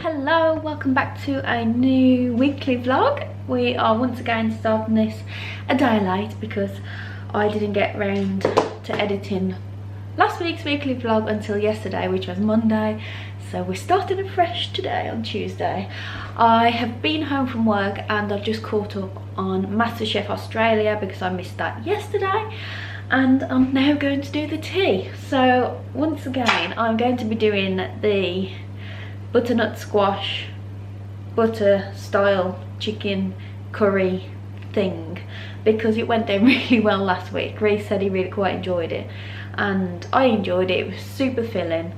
hello, welcome back to a new weekly vlog. We are once again starting this a day late because I didn't get round to editing last week's weekly vlog until yesterday, which was Monday. So we're starting afresh today on Tuesday. I have been home from work and I've just caught up on MasterChef Australia because I missed that yesterday. And I'm now going to do the tea. So once again, I'm going to be doing the butternut squash, butter style chicken curry thing because it went down really well last week. Reece said he really quite enjoyed it and I enjoyed it. It was super filling.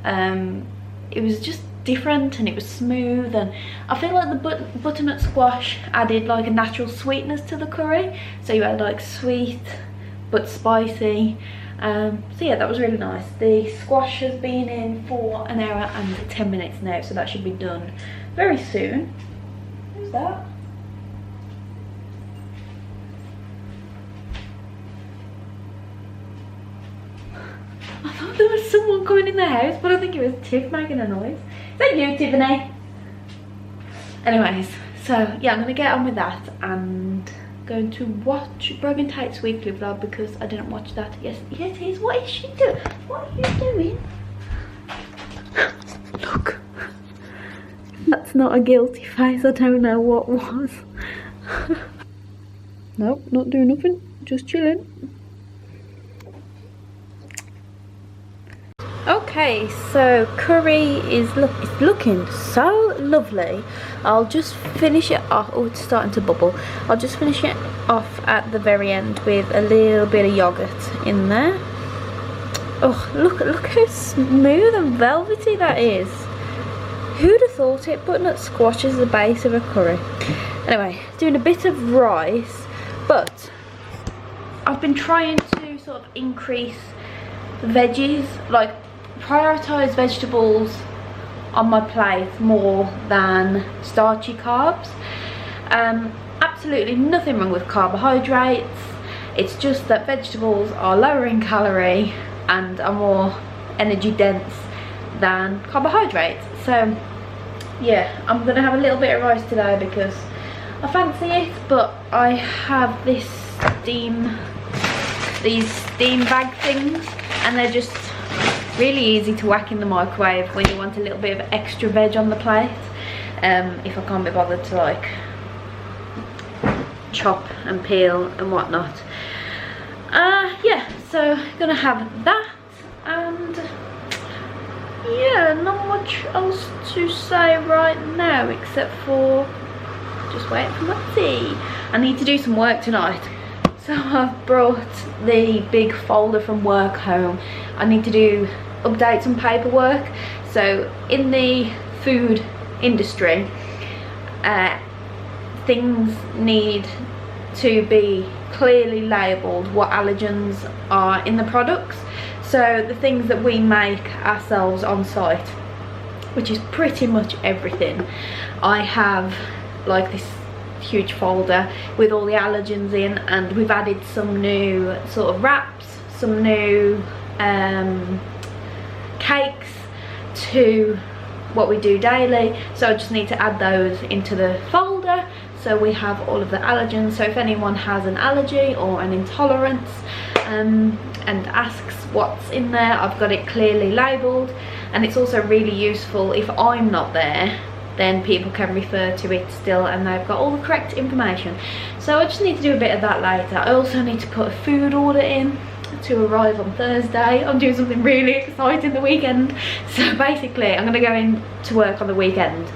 It was just different and it was smooth, and I feel like the butternut squash added like a natural sweetness to the curry, so you had like sweet but spicy. So yeah, that was really nice. The squash has been in for an hour and 10 minutes now, so that should be done very soon. Who's that? I thought there was someone coming in the house, but I think it was Tiff making a noise. Is that you, Tiffany? Anyways, so yeah, I'm gonna get on with that and going to watch Brogan Tate's weekly vlog because I didn't watch that. Yes, it is. What is she doing? What are you doing? Look, that's not a guilty face. I don't know what was. Nope, not doing nothing, just chilling. Okay, so curry is it's looking so lovely. I'll just finish it off. Oh, it's starting to bubble. I'll just finish it off at the very end with a little bit of yogurt in there. Oh, look how smooth and velvety that is. Who'd have thought it? Butternut squash is the base of a curry. Anyway, doing a bit of rice, but I've been trying to sort of increase veggies, like prioritize vegetables on my plate more than starchy carbs. Absolutely nothing wrong with carbohydrates, it's just that vegetables are lower in calorie and are more energy dense than carbohydrates. So yeah, I'm gonna have a little bit of rice today because I fancy it, but I have these steam bag things and they're just really easy to whack in the microwave when you want a little bit of extra veg on the plate, if I can't be bothered to like chop and peel and whatnot. Yeah, so gonna have that, and yeah, not much else to say right now except for just waiting for my tea. I need to do some work tonight. So I've brought the big folder from work home. I need to do updates on paperwork. So in the food industry, things need to be clearly labelled what allergens are in the products. So the things that we make ourselves on site, which is pretty much everything, I have like this huge folder with all the allergens in, and we've added some new sort of wraps, some new cakes to what we do daily, so I just need to add those into the folder so we have all of the allergens. So if anyone has an allergy or an intolerance and asks what's in there, I've got it clearly labelled, and it's also really useful if I'm not there, then people can refer to it still and they've got all the correct information. So I just need to do a bit of that later. I also need to put a food order in to arrive on Thursday. I'm doing something really exciting the weekend. So basically I'm gonna go in to work on the weekend.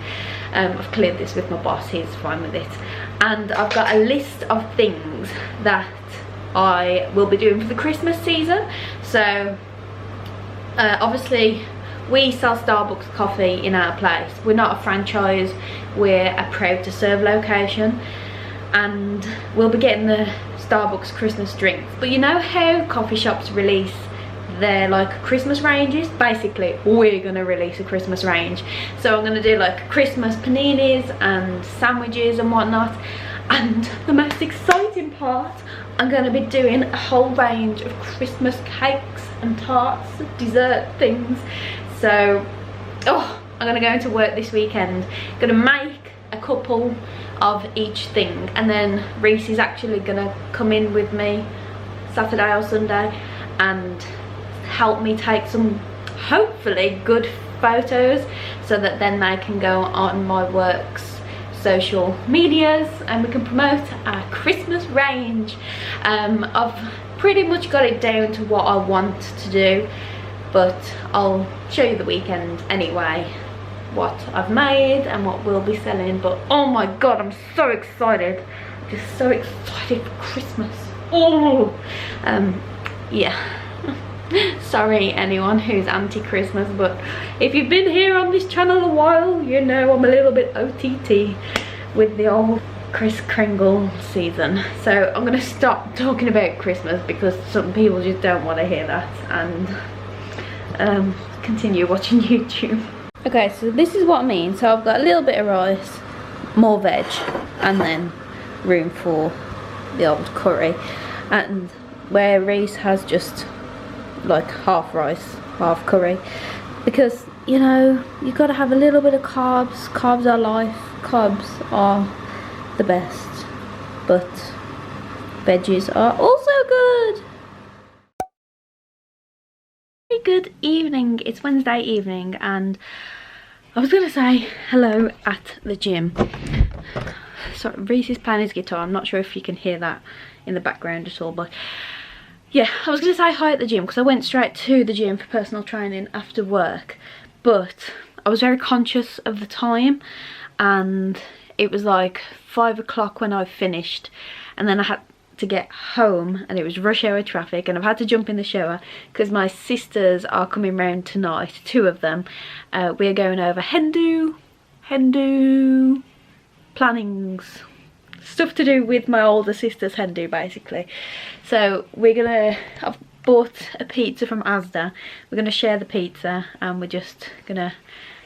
I've cleared this with my boss, he's fine with it. And I've got a list of things that I will be doing for the Christmas season. So obviously we sell Starbucks coffee in our place. We're not a franchise, we're a proud to serve location, and we'll be getting the Starbucks Christmas drinks. But you know how coffee shops release their like Christmas ranges? Basically we're gonna release a Christmas range. So I'm gonna do like Christmas paninis and sandwiches and whatnot, and the most exciting part, I'm going to be doing a whole range of Christmas cakes and tarts, dessert things. So, oh, I'm gonna go into work this weekend. Gonna make a couple of each thing, and then Reese is actually gonna come in with me Saturday or Sunday and help me take some hopefully good photos, so that then they can go on my work's social medias and we can promote our Christmas range. I've pretty much got it down to what I want to do, but I'll show you the weekend anyway what I've made and what we'll be selling. But oh my god, I'm so excited, just so excited for Christmas. Oh yeah. Sorry anyone who's anti-Christmas, but if you've been here on this channel a while, you know I'm a little bit OTT with the old Kris Kringle season. So I'm gonna stop talking about Christmas because some people just don't want to hear that, and continue watching YouTube. Okay, so this is what I mean. So I've got a little bit of rice, more veg, and then room for the old curry, and where Reese has just like half rice, half curry, because you know you got to have a little bit of carbs. Carbs are life, carbs are the best, but veggies are also good. Very good evening, it's Wednesday evening, and I was gonna say hello at the gym. So Reese is playing his guitar. I'm not sure if you can hear that in the background at all, but yeah, I was going to say hi at the gym because I went straight to the gym for personal training after work, but I was very conscious of the time, and it was like 5 o'clock when I finished, and then I had to get home and it was rush hour traffic, and I've had to jump in the shower because my sisters are coming round tonight, 2 of them. We're going over Hindu plannings, stuff to do with my older sister's Hindu basically. So I've bought a pizza from Asda. We're gonna share the pizza, and we're just gonna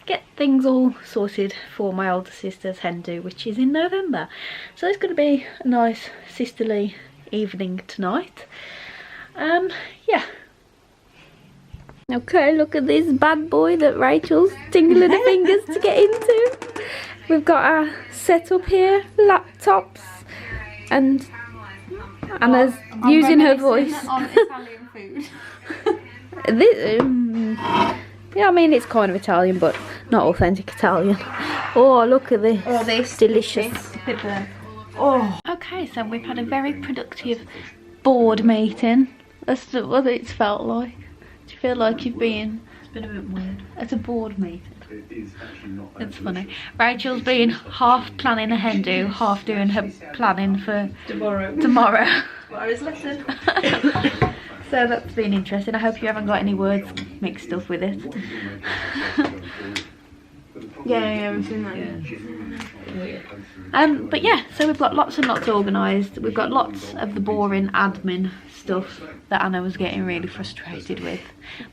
get things all sorted for my older sister's Hindu, which is in November. So it's gonna be a nice sisterly evening tonight. Yeah. Okay, look at this bad boy that Rachel's tingling her fingers to get into. We've got our setup here, laptops, and Anna's using her voice. On Italian food. Yeah, I mean it's kind of Italian, but not authentic Italian. Oh, look at this! Oh, this delicious. Oh. Okay, so we've had a very productive board meeting. That's what it's felt like. Do you feel like you've been? It's been a bit weird. It's a board meeting. It is actually not. It's funny. Rachel's been half planning a Hindu, half doing her planning for tomorrow. Where's lesson? So that's been interesting. I hope you haven't got any words mixed up with it. Yeah, we've seen that. Yeah. But yeah, so we've got lots and lots organised. We've got lots of the boring admin stuff that Anna was getting really frustrated with,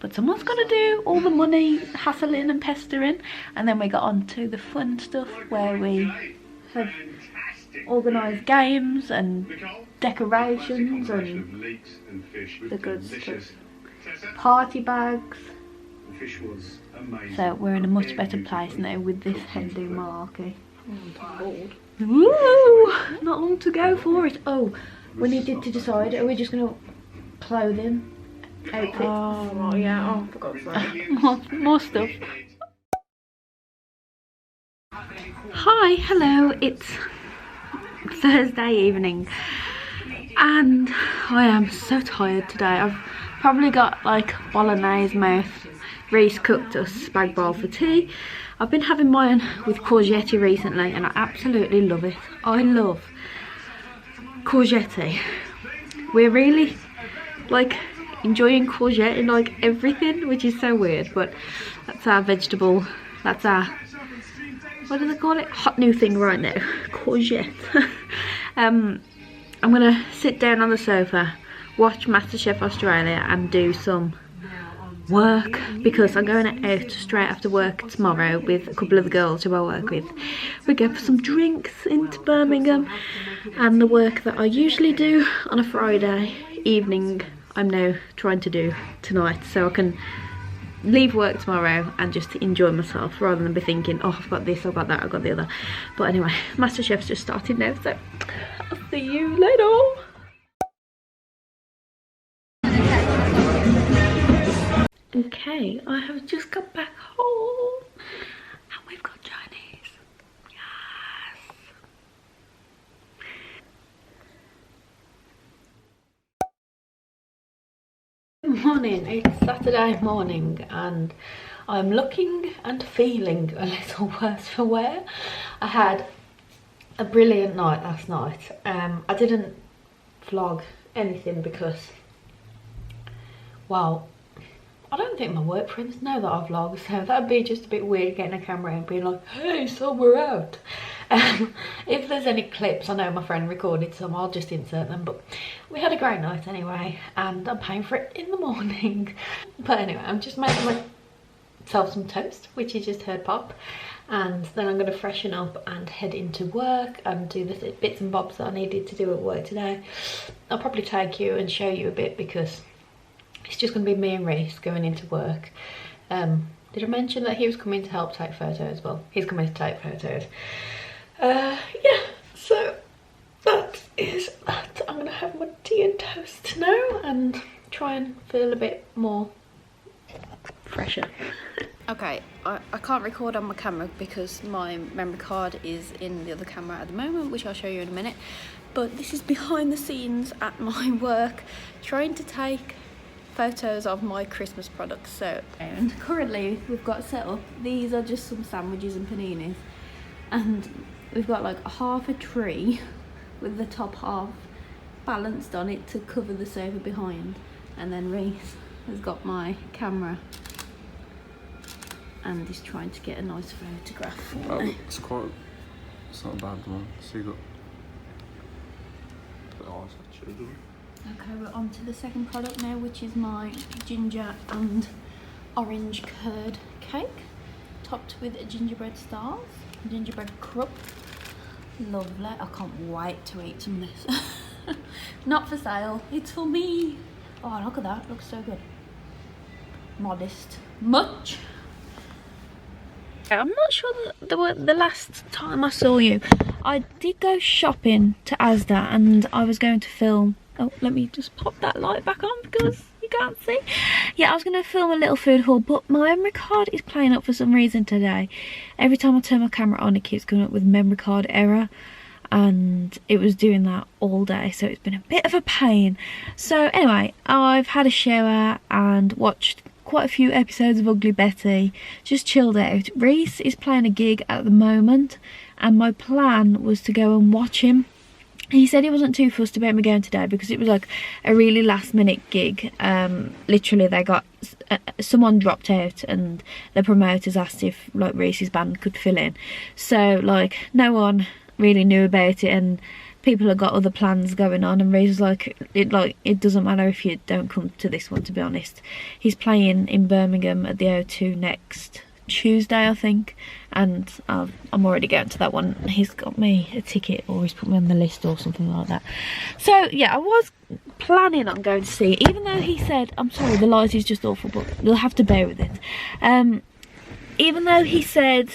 but someone's got to do all the money hassling and pestering, and then we got on to the fun stuff where we have organised games and decorations and the good stuff, party bags. So we're in a much better place now with this Hindu malarkey. Woo! Not long to go for it. Oh, we needed to decide, are we just going to clothing, outfits? Oh, yeah, oh, for God's sake. more stuff. Hi, hello, it's Thursday evening and I am so tired today. I've probably got like bolognese mouth. Reese cooked us spag bol for tea. I've been having mine with courgette recently and I absolutely love it. I love courgette. We're really like enjoying courgette in like everything, which is so weird, but that's our vegetable, that's our, what do they call it, hot new thing right now, courgette. I'm gonna sit down on the sofa, watch MasterChef Australia and do some work because I'm going out straight after work tomorrow with a couple of the girls who I work with. We go for some drinks into Birmingham, and the work that I usually do on a Friday evening I'm now trying to do tonight, so I can leave work tomorrow and just enjoy myself rather than be thinking, oh, I've got this, I've got that, I've got the other. But anyway, MasterChef's just started now, so I'll see you later. Okay, I have just got back home and we've got Chinese. Yes. Good morning, it's Saturday morning and I'm looking and feeling a little worse for wear. I had a brilliant night last night. I didn't vlog anything because, well, I don't think my work friends know that I vlog, so that would be just a bit weird getting a camera and being like, hey, so we're out. If there's any clips, I know my friend recorded some, I'll just insert them, but we had a great night anyway, and I'm paying for it in the morning. But anyway, I'm just making myself some toast, which you just heard pop, and then I'm going to freshen up and head into work and do the bits and bobs that I needed to do at work today. I'll probably take you and show you a bit because it's just going to be me and Reese going into work. Did I mention that he was coming to help take photos? Well, he's coming to take photos. Yeah, so that is that. I'm going to have my tea and toast now and try and feel a bit more fresher. Okay, I can't record on my camera because my memory card is in the other camera at the moment, which I'll show you in a minute. But this is behind the scenes at my work, trying to take photos of my Christmas products. So, and currently we've got set up, these are just some sandwiches and paninis, and we've got like half a tree with the top half balanced on it to cover the sofa behind, and then Reese has got my camera and is trying to get a nice photograph for me. It's not a bad one. So you got Okay, we're on to the second product now, which is my ginger and orange curd cake, topped with gingerbread stars, gingerbread crumb. Lovely. I can't wait to eat some of this. Not for sale, it's for me. Oh, look at that, looks so good. Modest. Much. I'm not sure that the last time I saw you, I did go shopping to Asda and I was going to film. Oh, let me just pop that light back on because you can't see. Yeah, I was going to film a little food haul, but my memory card is playing up for some reason today. Every time I turn my camera on, it keeps coming up with memory card error, and it was doing that all day, so it's been a bit of a pain. So anyway, I've had a shower and watched quite a few episodes of Ugly Betty, just chilled out. Reese is playing a gig at the moment, and my plan was to go and watch him. He said he wasn't too fussed about me going today because it was like a really last minute gig. Literally they got someone dropped out and the promoters asked if like Reese's band could fill in, so like no one really knew about it and people have got other plans going on, and Reese was like it doesn't matter if you don't come to this one, to be honest. He's playing in Birmingham at the O2 next Tuesday, I think, and I'm already going to that one. He's got me a ticket, or he's put me on the list or something like that. So yeah, I was planning on going to see it, even though he said, I'm sorry, the light is just awful, but you'll have to bear with it. Even though he said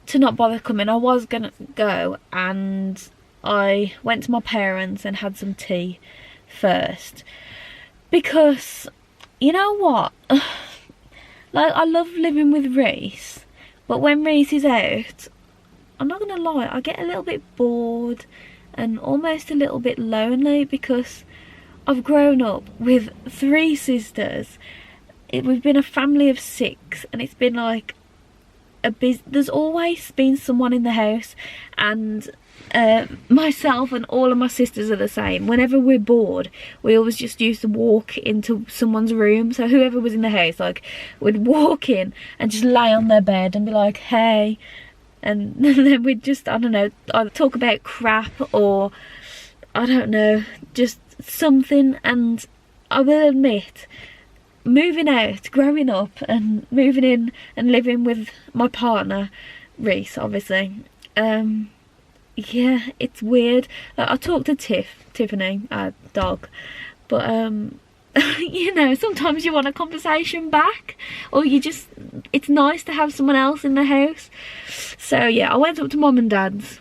to not bother coming, I was gonna go, and I went to my parents and had some tea first, because you know what, like, I love living with Reese, but when Reese is out, I'm not gonna lie, I get a little bit bored and almost a little bit lonely, because I've grown up with 3 sisters. We've been a family of 6, and it's been like there's always been someone in the house, and myself and all of my sisters are the same. Whenever we're bored, we always just used to walk into someone's room, so whoever was in the house, like, would walk in and just lay on their bed and be like, hey, and then we'd just, I don't know, either talk about crap or I don't know, just something. And I will admit, moving out, growing up and moving in and living with my partner Reese, obviously, yeah, it's weird. I talked to Tiffany, our dog, but you know, sometimes you want a conversation back, or you just, it's nice to have someone else in the house. So yeah, I went up to mum and dad's,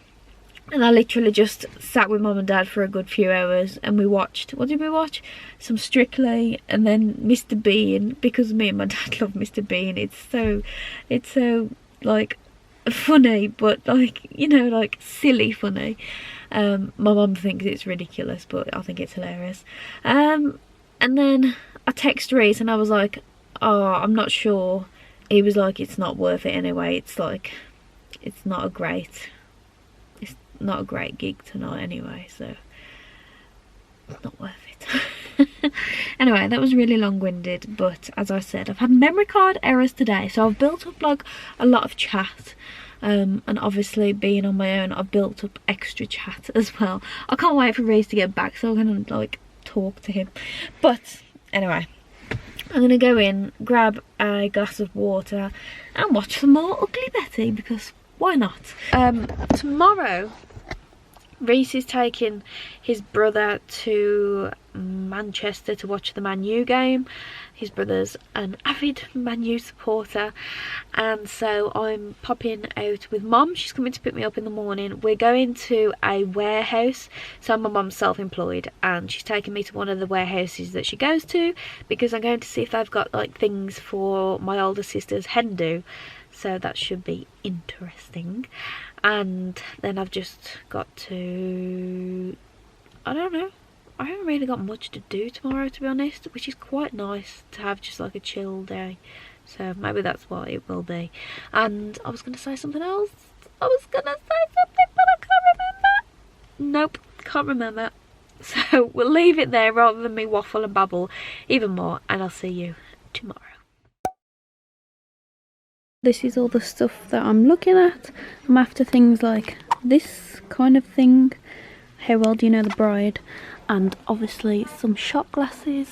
and I literally just sat with mum and dad for a good few hours, and we watched, what did we watch? Some Strictly, and then Mr. Bean, because me and my dad love Mr. Bean. It's so like funny, but like, you know, like silly funny. My mum thinks it's ridiculous, but I think it's hilarious. And then I texted Reese and I was like, oh, I'm not sure. He was like, it's not worth it anyway. It's like, it's not a great gig tonight anyway, so it's not worth it. Anyway, that was really long-winded, but as I said, I've had memory card errors today, so I've built up like a lot of chat, and obviously being on my own, I've built up extra chat as well. I can't wait for Reese to get back so I'm gonna like talk to him. But anyway, I'm gonna go in, grab a glass of water and watch some more Ugly Betty, because why not? Tomorrow Reese is taking his brother to Manchester to watch the Man U game. His brother's an avid Man U supporter, and so I'm popping out with mum. She's coming to pick me up in the morning. We're going to a warehouse, so my mum's self-employed, and she's taking me to one of the warehouses that she goes to, because I'm going to see if they've got like things for my older sister's hen do. So that should be interesting. And then I've just got to, I don't know, I haven't really got much to do tomorrow, to be honest, which is quite nice to have just like a chill day. So maybe that's what it will be. And I was going to say something else. I was going to say something, but I can't remember. Nope, can't remember. So we'll leave it there rather than me waffle and babble even more, and I'll see you tomorrow. This is all the stuff that I'm looking at. I'm after things like this kind of thing. How well do you know the bride? And obviously some shot glasses.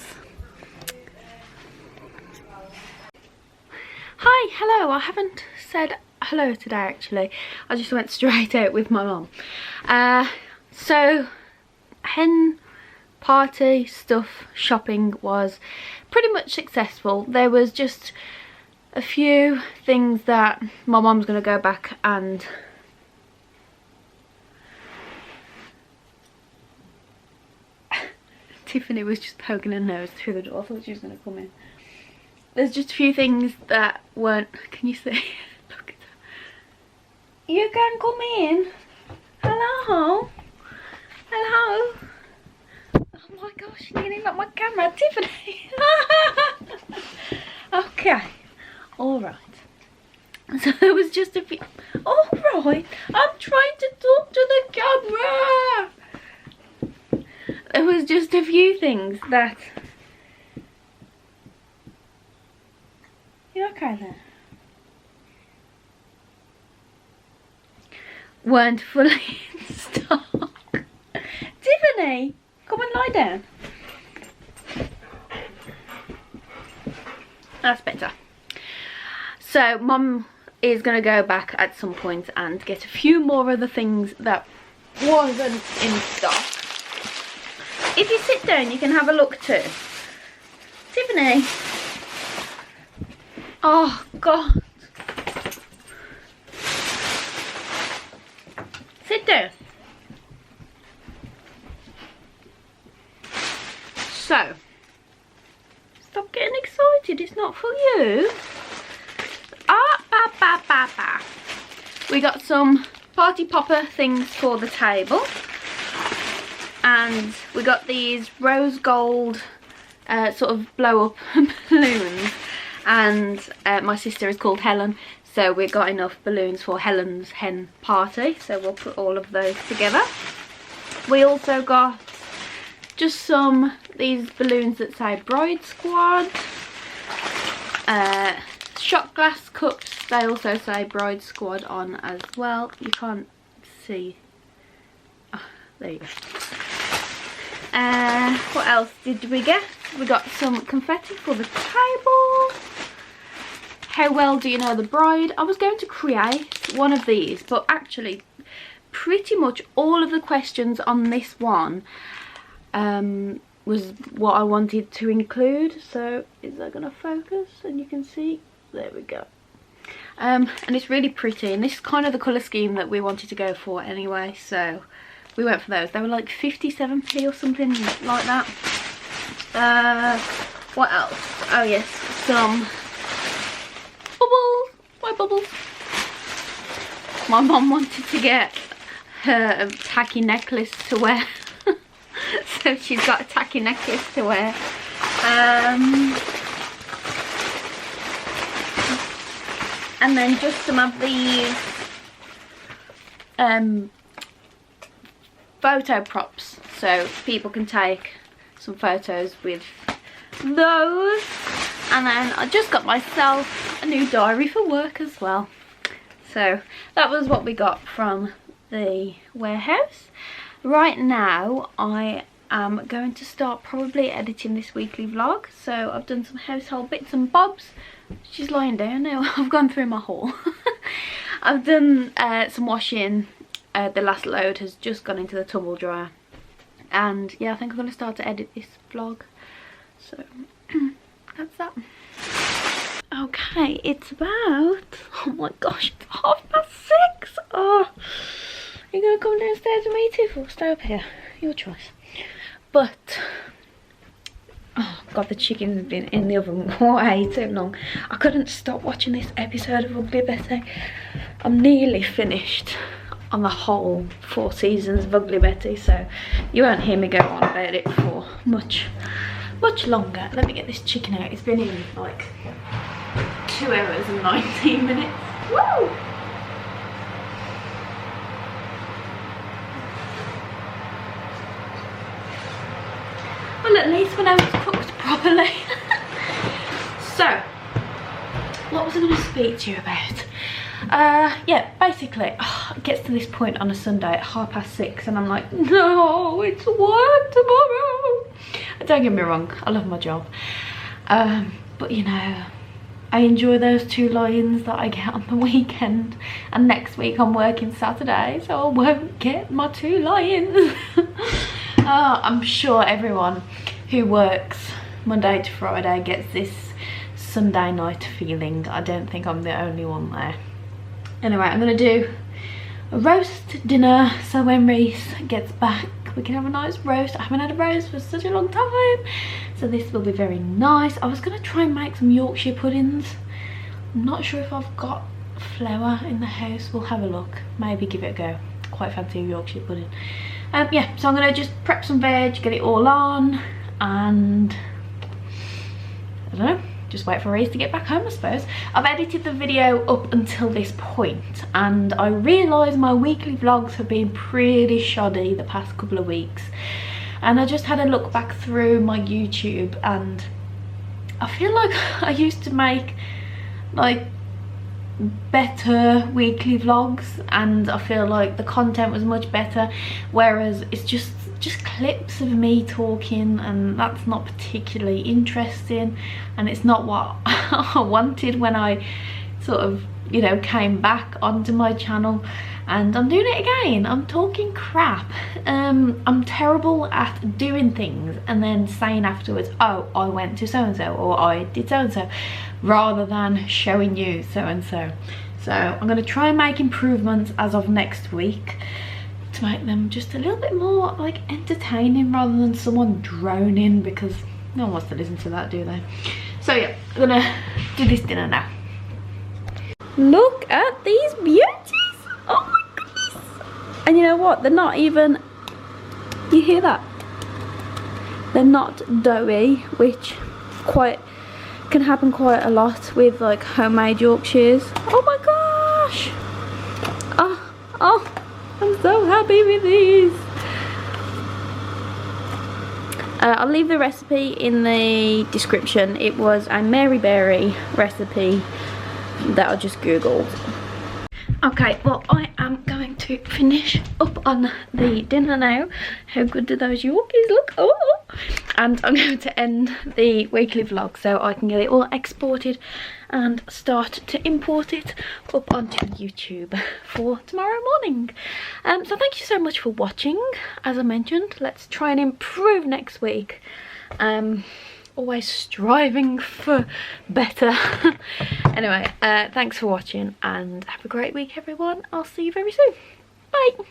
Hi, hello. I haven't said hello today actually. I just went straight out with my mum. So hen party stuff shopping was pretty much successful. There was just a few things that my mum's going to go back and Tiffany was just poking her nose through the door. I thought she was going to come in. There's just a few things that weren't, can you see? Look at that. You can come in. Hello. Hello. Oh my gosh, you nearly knocked my camera, Tiffany. Okay. Alright, so there was just a few, alright, I'm trying to talk to the camera. There was just a few things that, you okay there? Weren't fully in stock. Tiffany, come and lie down. That's better. So mum is going to go back at some point and get a few more of the things that wasn't in stock. If you sit down you can have a look too. Tiffany. Oh God. Sit down. So, stop getting excited, it's not for you. We got some party popper things for the table, and we got these rose gold sort of blow up balloons, and my sister is called Helen, so we got enough balloons for Helen's hen party, so we'll put all of those together. We also got just these balloons that say Bride Squad, shot glass cups, they also say Bride Squad on as well. You can't see. Oh, there you go. What else did we get? We got some confetti for the table. How well do you know the bride? I was going to create one of these, but actually pretty much all of the questions on this one, was what I wanted to include. So is that gonna focus? And you can see, there we go. And it's really pretty, and this is kind of the colour scheme that we wanted to go for anyway, so we went for those. They were like 57p or something like that. What else? Oh yes, some bubbles. Why bubbles? My mum wanted to get her a tacky necklace to wear. So she's got a tacky necklace to wear. And then just some of these photo props, so people can take some photos with those. And then I just got myself a new diary for work as well. So that was what we got from the warehouse. Right now I am going to start probably editing this weekly vlog. So I've done some household bits and bobs. She's lying down now. I've gone through my haul. I've done some washing. The last load has just gone into the tumble dryer. And yeah, I think I'm going to start to edit this vlog. So that's that. Okay, it's about, oh my gosh, it's 6:30. Oh, you're going to come downstairs with me too, or stay up here? Your choice. But oh god, the chicken's been in the oven way too long. I couldn't stop watching this episode of Ugly Betty. I'm nearly finished on the whole 4 seasons of Ugly Betty, so you won't hear me go on about it for much longer. Let me get this chicken out. It's been in like 2 hours and 19 minutes. Woo! Well, at least we know it's cooked properly. So, what was I going to speak to you about? Yeah, basically, it gets to this point on a Sunday at 6:30 and I'm like, no, it's work tomorrow. Don't get me wrong, I love my job. But you know, I enjoy those 2 lions that I get on the weekend. And next week I'm working Saturday, so I won't get my 2 lions. I'm sure everyone who works Monday to Friday gets this Sunday night feeling. I don't think I'm the only one there. Anyway, I'm going to do a roast dinner, so when Reese gets back we can have a nice roast. I haven't had a roast for such a long time, so this will be very nice. I was going to try and make some Yorkshire puddings. I'm not sure if I've got flour in the house. We'll have a look, maybe give it a go. Quite fancy a Yorkshire pudding. Yeah, so I'm going to just prep some veg, get it all on, and I don't know, just wait for Reese to get back home, I suppose. I've edited the video up until this point, and I realise my weekly vlogs have been pretty shoddy the past couple of weeks. And I just had a look back through my YouTube, and I feel like I used to make like better weekly vlogs, and I feel like the content was much better, whereas it's just clips of me talking, and that's not particularly interesting, and it's not what I wanted when I sort of, you know, came back onto my channel. And I'm doing it again. I'm talking crap. I'm terrible at doing things and then saying afterwards, oh, I went to so-and-so, or I did so-and-so, rather than showing you so-and-so. So I'm going to try and make improvements as of next week to make them just a little bit more like entertaining, rather than someone droning, because no one wants to listen to that, do they? So yeah, I'm going to do this dinner now. Look at these beauties. Oh my goodness. And you know what? They're not even, you hear that? They're not doughy, which can happen quite a lot with like homemade Yorkshires. Oh my gosh. Oh, I'm so happy with these. I'll leave the recipe in the description. It was a Mary Berry recipe that I just googled. Okay, well, I am going to finish up on the dinner now. How good do those Yorkies look? Oh! And I'm going to end the weekly vlog so I can get it all exported and start to import it up onto YouTube for tomorrow morning. So thank you so much for watching. As I mentioned, let's try and improve next week. Always striving for better. Anyway, thanks for watching and have a great week, everyone. I'll see you very soon. Bye.